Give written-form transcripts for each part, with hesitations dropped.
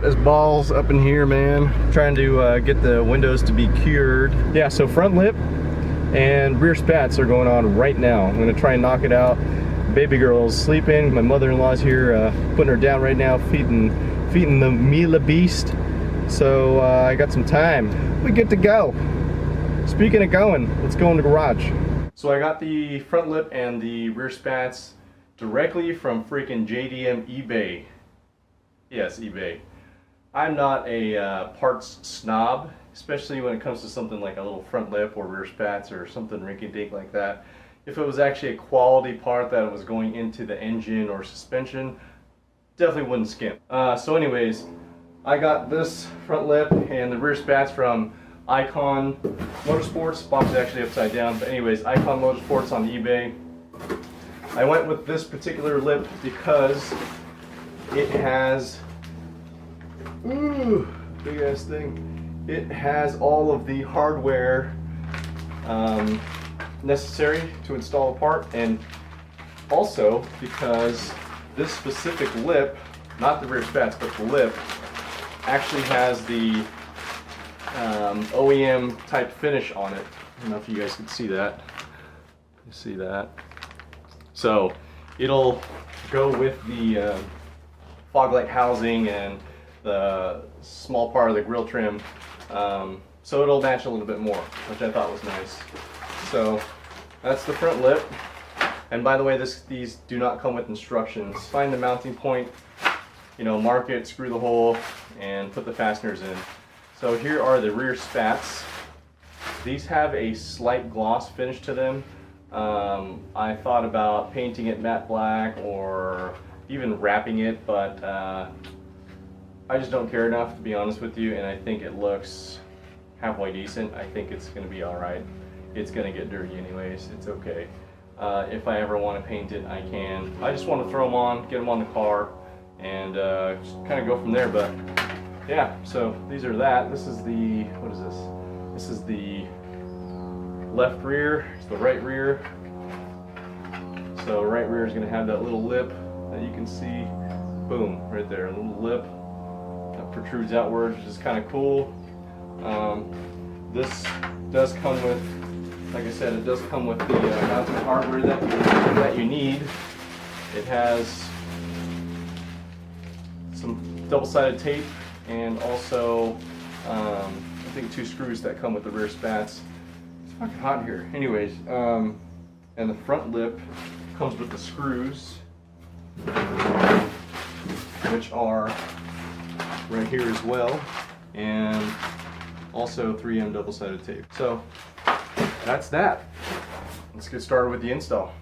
hot as balls up in here, man. Trying to get the windows to be cured. Yeah, so front lip and rear spats are going on right now. I'm gonna try and knock it out. Baby girl's sleeping. My mother-in-law's here putting her down right now, feeding the Mila beast. So I got some time. We get to go. Speaking of going, let's go in the garage. So I got the front lip and the rear spats directly from freaking JDM eBay. Yes, eBay. I'm not a parts snob, especially when it comes to something like a little front lip or rear spats or something rinky-dink like that. If it was actually a quality part that was going into the engine or suspension, definitely wouldn't skimp. So anyways, I got this front lip and the rear spats from Ikon Motorsports. Box is actually upside down, but anyways, Ikon Motorsports on eBay. I went with this particular lip because it has, ooh, big ass thing. It has all of the hardware necessary to install a part, and also because this specific lip, not the rear spats, but the lip, actually has the OEM type finish on it. I don't know if you guys can see that. You see that? So it'll go with the fog light housing and the small part of the grill trim, so it'll match a little bit more, which I thought was nice. So that's the front lip. And by the way, these do not come with instructions. Find the mounting point, you know, mark it, screw the hole, and put the fasteners in. So here are the rear spats. These have a slight gloss finish to them. I thought about painting it matte black or even wrapping it, but I just don't care enough, to be honest with you, and I think it looks halfway decent. I think it's going to be alright. It's going to get dirty anyways. It's okay. If I ever want to paint it, I can. I just want to throw them on, get them on the car, and just kind of go from there. But yeah, so these are that. This is the, what is this? This is the left rear, it's the right rear. So right rear is going to have that little lip that you can see. Boom, right there, a little lip that protrudes outward, which is kind of cool. This does come with, like I said, it does come with the mounting hardware that you need. It has some double-sided tape and also I think 2 screws that come with the rear spats. It's fucking hot here. Anyways, and the front lip comes with the screws, which are right here as well, and also 3M double-sided tape. So that's that. Let's get started with the install.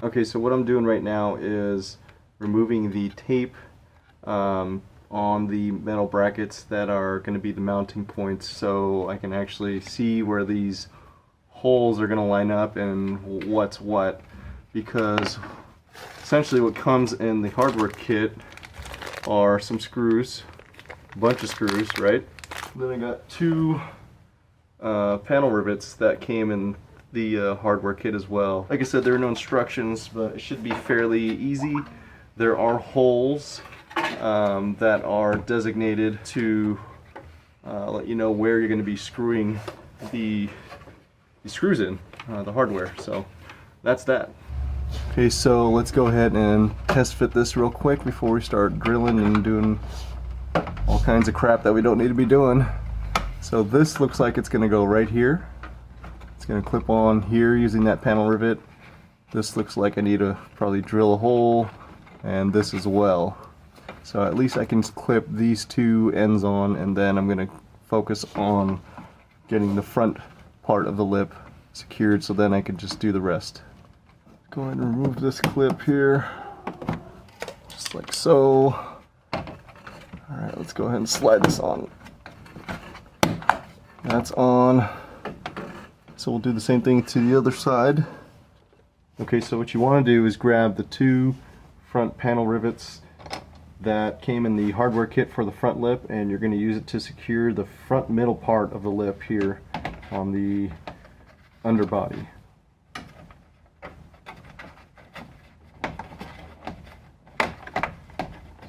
Okay, so what I'm doing right now is removing the tape on the metal brackets that are going to be the mounting points, so I can actually see where these holes are going to line up and what's what, because essentially what comes in the hardware kit are some screws, a bunch of screws, right? Then I got 2 panel rivets that came in the hardware kit as well. Like I said, there are no instructions, but it should be fairly easy. There are holes that are designated to let you know where you're going to be screwing the screws in, the hardware. So that's that. Okay, so let's go ahead and test fit this real quick before we start drilling and doing all kinds of crap that we don't need to be doing. So this looks like it's going to go right here. It's going to clip on here using that panel rivet. This looks like I need to probably drill a hole, and this as well. So at least I can clip these 2 ends on, and then I'm going to focus on getting the front part of the lip secured, so then I can just do the rest. Go ahead and remove this clip here, just like so. Alright, let's go ahead and slide this on. That's on. So we'll do the same thing to the other side. Okay, so what you want to do is grab the 2 front panel rivets that came in the hardware kit for the front lip, and you're going to use it to secure the front middle part of the lip here. on the underbody.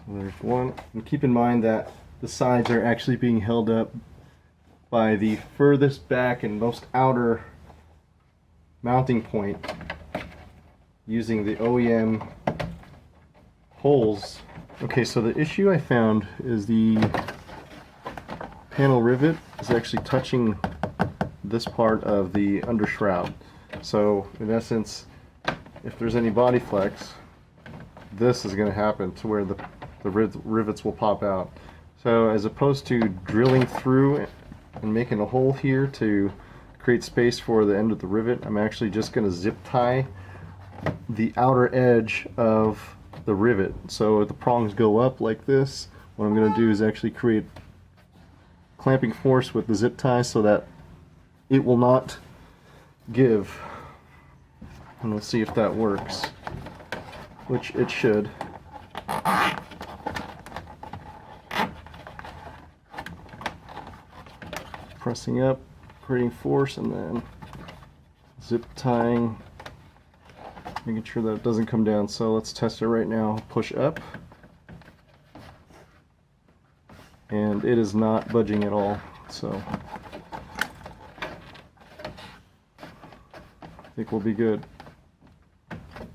So there's one. And keep in mind that the sides are actually being held up by the furthest back and most outer mounting point using the OEM holes. Okay, so the issue I found is the panel rivet is actually touching this part of the undershroud. So in essence, if there's any body flex, this is going to happen to where the rivets will pop out. So as opposed to drilling through and making a hole here to create space for the end of the rivet, I'm actually just going to zip tie the outer edge of the rivet. So if the prongs go up like this, what I'm going to do is actually create clamping force with the zip tie so that it will not give. And we'll see if that works, which it should. Pressing up, creating force, and then zip tying, making sure that it doesn't come down. So let's test it right now. Push up, and it is not budging at all. So I think we'll be good.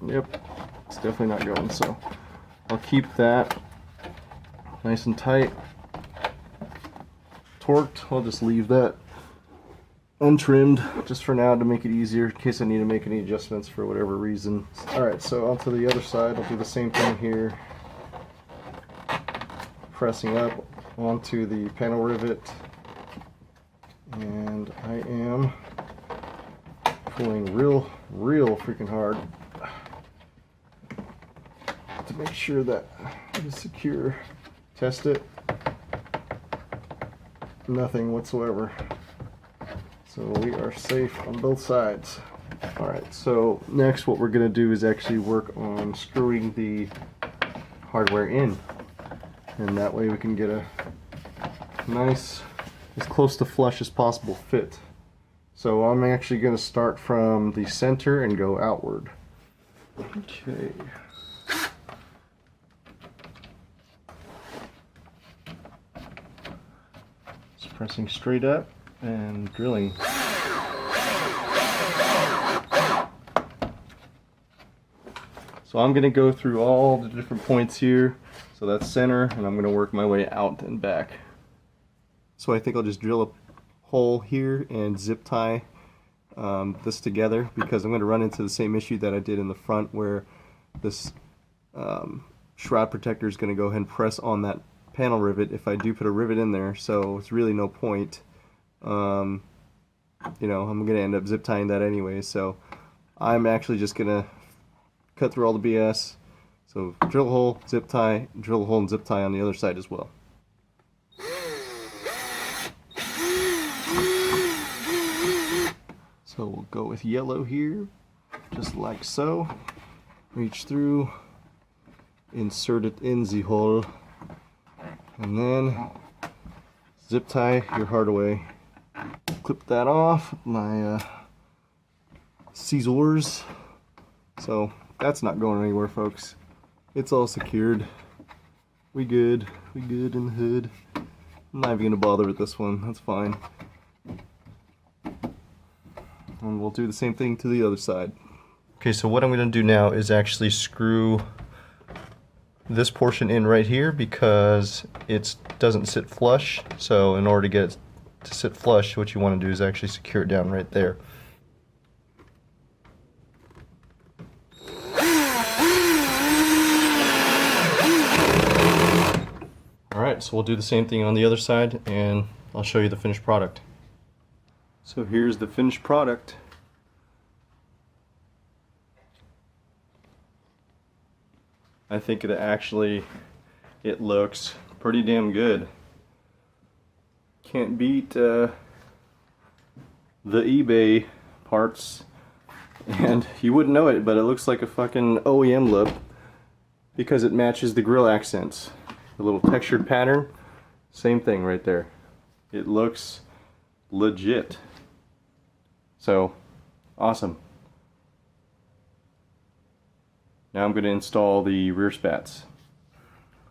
Yep, it's definitely not going. So I'll keep that nice and tight. Torqued. I'll just leave that untrimmed just for now to make it easier in case I need to make any adjustments for whatever reason. Alright, so onto the other side. I'll do the same thing here. Pressing up onto the panel rivet, and I am pulling real freaking hard to make sure that it is secure. Test it. Nothing whatsoever. So we are safe on both sides. Alright, so next what we're going to do is actually work on screwing the hardware in. And that way we can get a nice, as close to flush as possible fit. So I'm actually going to start from the center and go outward. Okay. Pressing straight up and drilling. So I'm going to go through all the different points here. So that's center, and I'm going to work my way out and back. So I think I'll just drill a hole here and zip tie this together, because I'm going to run into the same issue that I did in the front, where this shroud protector is going to go ahead and press on that panel rivet if I do put a rivet in there. So it's really no point. You know, I'm going to end up zip tying that anyway. So I'm actually just going to cut through all the BS. So drill a hole, zip tie, drill a hole and zip tie on the other side as well. So we'll go with yellow here, just like so. Reach through, insert it in the hole, and then zip tie your heart away. Clip that off my scissors. So that's not going anywhere, folks. It's all secured. We good in the hood. I'm not even gonna bother with this one. That's fine. And we'll do the same thing to the other side. Okay, so what I'm gonna do now is actually screw this portion in right here, because it doesn't sit flush. So in order to get it to sit flush, what you want to do is actually secure it down right there. Alright, so we'll do the same thing on the other side, and I'll show you the finished product. So here's the finished product. I think that actually it looks pretty damn good. Can't beat the eBay parts, and you wouldn't know it, but it looks like a fucking OEM lip because it matches the grill accents. The little textured pattern, same thing right there. It looks legit. So, awesome. Now I'm going to install the rear spats.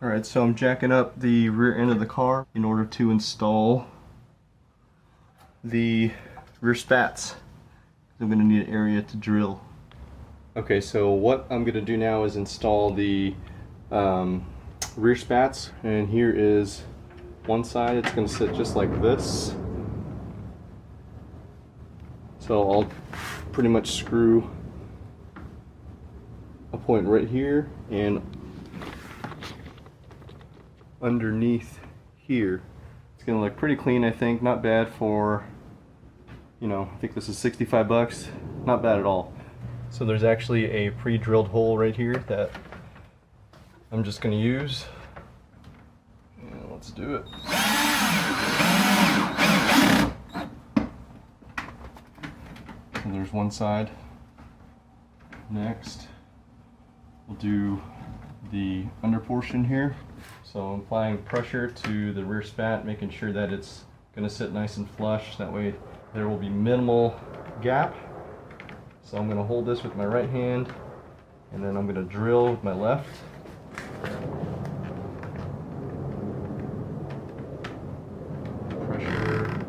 Alright, so I'm jacking up the rear end of the car in order to install the rear spats. I'm going to need an area to drill. Okay, so what I'm going to do now is install the rear spats, and here is one side. It's going to sit just like this. So I'll pretty much screw a point right here and underneath here. It's gonna look pretty clean, I think. Not bad for, you know, I think this is 65 bucks. Not bad at all. So there's actually a pre-drilled hole right here that I'm just gonna use. And let's do it. So there's one side. Next, we'll do the under portion here. So I'm applying pressure to the rear spat, making sure that it's going to sit nice and flush. That way there will be minimal gap. So I'm going to hold this with my right hand, and then I'm going to drill with my left. Pressure,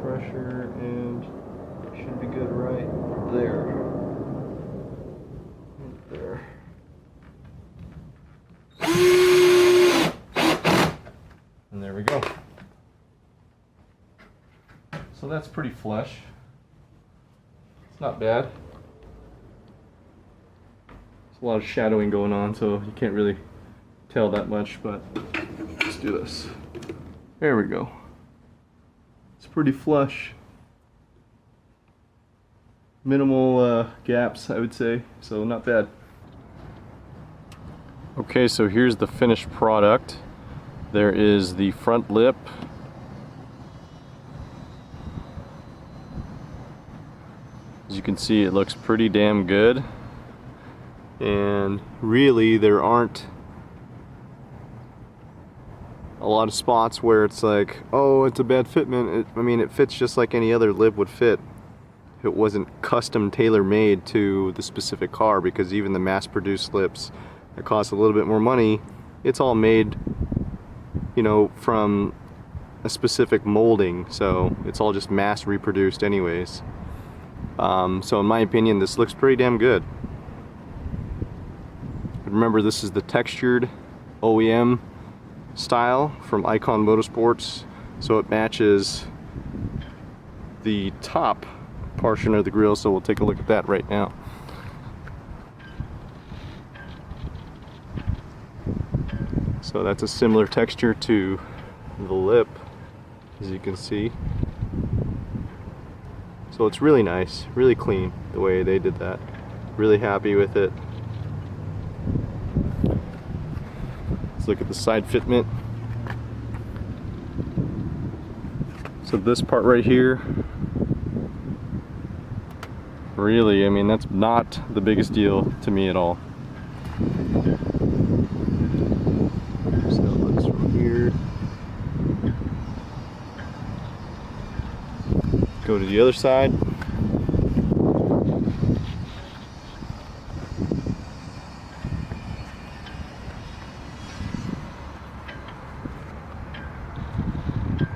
pressure, and should be good right there. There. And there we go. So that's pretty flush. It's not bad. There's a lot of shadowing going on, so you can't really tell that much, but let's do this. There we go. It's pretty flush. Minimal gaps, I would say, so not bad. Okay, so here's the finished product. There is the front lip. As you can see, it looks pretty damn good. And really, there aren't a lot of spots where it's like, oh, it's a bad fitment. I mean, it fits just like any other lip would fit. It wasn't custom tailor-made to the specific car, because even the mass-produced lips that cost a little bit more money, it's all made, you know, from a specific molding, so it's all just mass reproduced anyways. So in my opinion, this looks pretty damn good. Remember, this is the textured OEM style from Ikon Motorsports, so it matches the top portion of the grille, so we'll take a look at that right now. So that's a similar texture to the lip, as you can see. So it's really nice, really clean the way they did that. Really happy with it. Let's look at the side fitment. So this part right here, really, I mean, that's not the biggest deal to me at all. So let's from here go to the other side.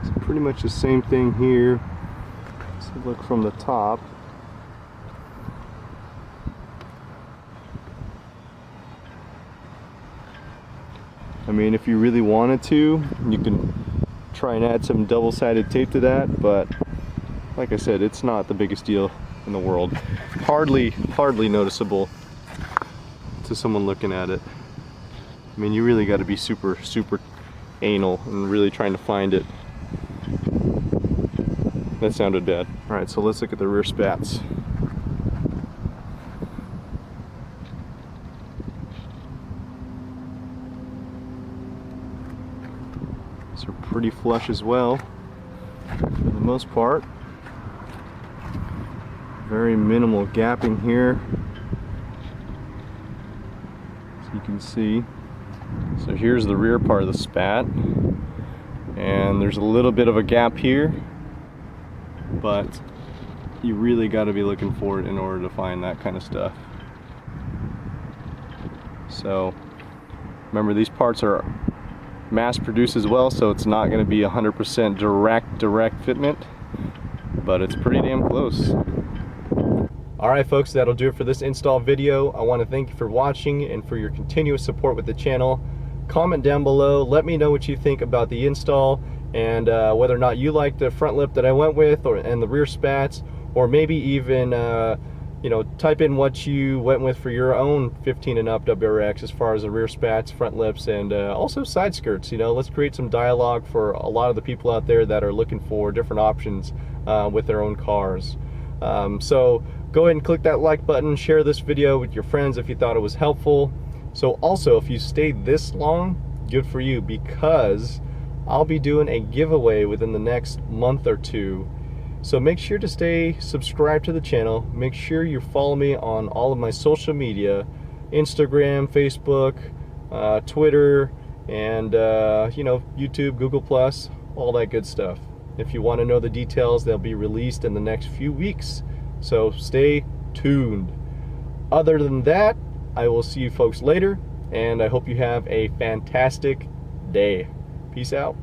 It's pretty much the same thing here. So look from the top. I mean, if you really wanted to, you can try and add some double-sided tape to that, but like I said, it's not the biggest deal in the world. Hardly noticeable to someone looking at it. I mean, you really got to be super anal and really trying to find it. That sounded bad. All right, so let's look at the rear spats. These are pretty flush as well, for the most part. Very minimal gapping here, as you can see. So here's the rear part of the spat, and there's a little bit of a gap here, but you really got to be looking for it in order to find that kind of stuff. So remember, these parts are mass produced as well, so it's not going to be 100% direct fitment, but it's pretty damn close. Alright folks, that'll do it for this install video. I want to thank you for watching and for your continuous support with the channel. Comment down below, let me know what you think about the install, and whether or not you like the front lip that I went with, and the rear spats, or maybe even you know, type in what you went with for your own 15 and up WRX as far as the rear spats, front lips, and also side skirts. You know, let's create some dialogue for a lot of the people out there that are looking for different options with their own cars. So go ahead and click that like button, share this video with your friends if you thought it was helpful. So also, if you stayed this long, good for you, because I'll be doing a giveaway within the next month or two. So make sure to stay subscribed to the channel. Make sure you follow me on all of my social media, Instagram, Facebook, Twitter, and you know, YouTube, Google+, all that good stuff. If you want to know the details, they'll be released in the next few weeks. So stay tuned. Other than that, I will see you folks later, and I hope you have a fantastic day. Peace out.